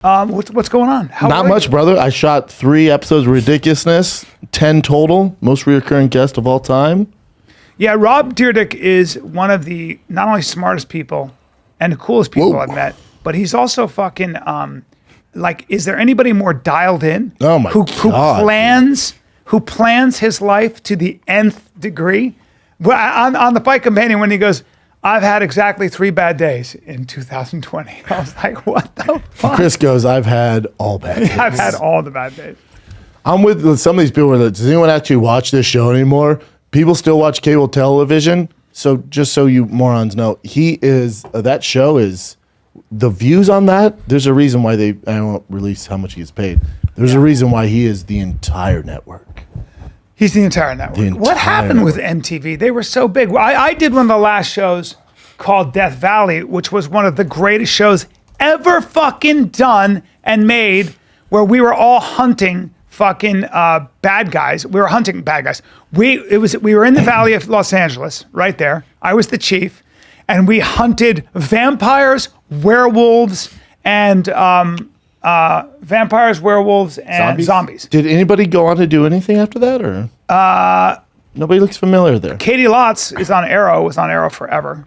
What's going on? Not much, brother. I shot 3 episodes of Ridiculousness, 10 total, most reoccurring guest of all time. Yeah, Rob Dyrdek is one of the not only smartest people and the coolest people I've met, but he's also fucking like, is there anybody more dialed in? Oh my God. Who plans his life to the nth degree? Well, on the Fight Companion, when he goes, I've had exactly 3 bad days in 2020. I was like, what the fuck? Chris goes, I've had all bad days. I've had all the bad days. I'm with some of these people. Does anyone actually watch this show anymore? People still watch cable television. So just so you morons know, that show is, the views on that, there's a reason why I won't release how much he gets paid. There's a reason why he is the entire network. He's the entire network. What happened with MTV? They were so big. I did one of the last shows called Death Valley, which was one of the greatest shows ever fucking done and made, where we were all hunting fucking bad guys. We were hunting bad guys. We were in the Valley of Los Angeles, right there. I was the chief, and we hunted vampires, werewolves, and zombies. Did anybody go on to do anything after that, or nobody looks familiar there? Katie Lotz was on Arrow forever.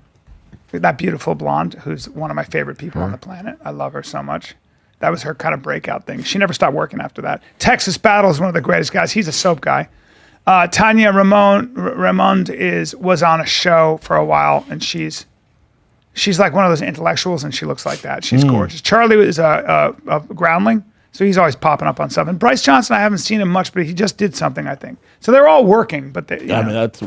That beautiful blonde, who's one of my favorite people on the planet. I love her so much. That was her kind of breakout thing. She never stopped working after that. Texas Battle is one of the greatest guys. He's a soap guy. Tanya Raymond was on a show for a while, and she's like one of those intellectuals, and she looks like that. She's gorgeous. Charlie is a groundling, so he's always popping up on stuff. And Bryce Johnson, I haven't seen him much, but he just did something, I think. So they're all working, but they, I mean, that's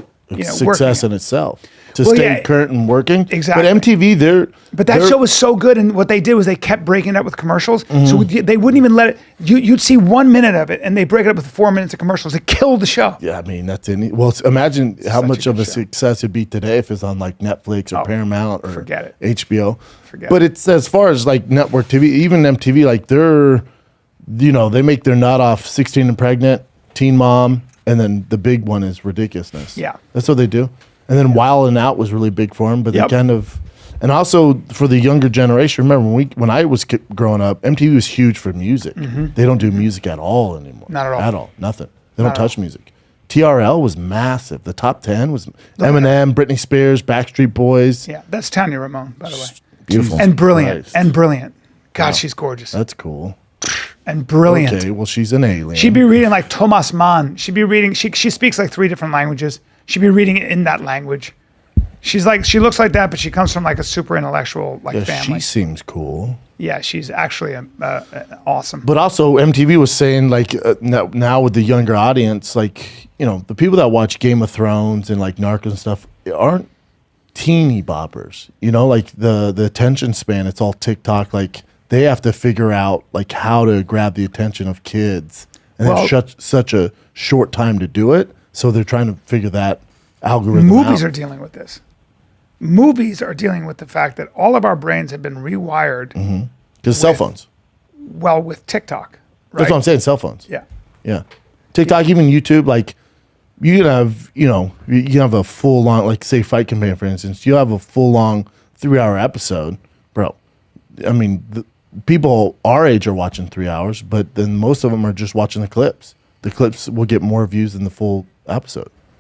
success in itself. To Well, stay yeah, current and working. exactly. But MTV, But that show was so good, and what they did was they kept breaking it up with commercials. So they wouldn't even let it. You'd see 1 minute of it, and they break it up with 4 minutes of commercials. It killed the show. yeah, I mean, that's imagine how much of a success it'd be today if it's on like Netflix or Paramount or forget it. HBO. Forget but it. it's as far as like network TV, even MTV, like they make their nod off 16 and Pregnant, Teen Mom, and then the big one is Ridiculousness. Yeah. That's what they do. And then Wild and Out was really big for them, but they kind of, and also for the younger generation. Remember when I was growing up, MTV was huge for music. They don't do music at all anymore. Not at all. At all. Nothing. They don't touch music. TRL was massive. The top 10 was Eminem, Britney Spears, Backstreet Boys. Yeah, that's Tanya Ramone, by the way. Beautiful. And brilliant. Christ. And brilliant. God, she's gorgeous. That's cool. And brilliant. Okay, well, she's an alien. She'd be reading like Thomas Mann. She'd be reading, she speaks like 3 different languages. She'd be reading it in that language. She looks like that, but she comes from like a super intellectual family. She seems cool. Yeah, she's actually awesome. But also MTV was saying like now with the younger audience, like, the people that watch Game of Thrones and like Narcos and stuff aren't teeny boppers. Like the attention span, it's all TikTok. Like they have to figure out like how to grab the attention of kids, and it's such a short time to do it. So they're trying to figure that algorithm out. Movies are dealing with this. Movies are dealing with the fact that all of our brains have been rewired. Because cell phones. Well, with TikTok. Right? That's what I'm saying, cell phones. Yeah. Yeah. TikTok, even YouTube, like you can have, you can have a full long, like say Fight Companion, for instance, you have a full long 3-hour episode, bro. I mean, people our age are watching 3 hours, but then most of them are just watching the clips. The clips will get more views than the full episode.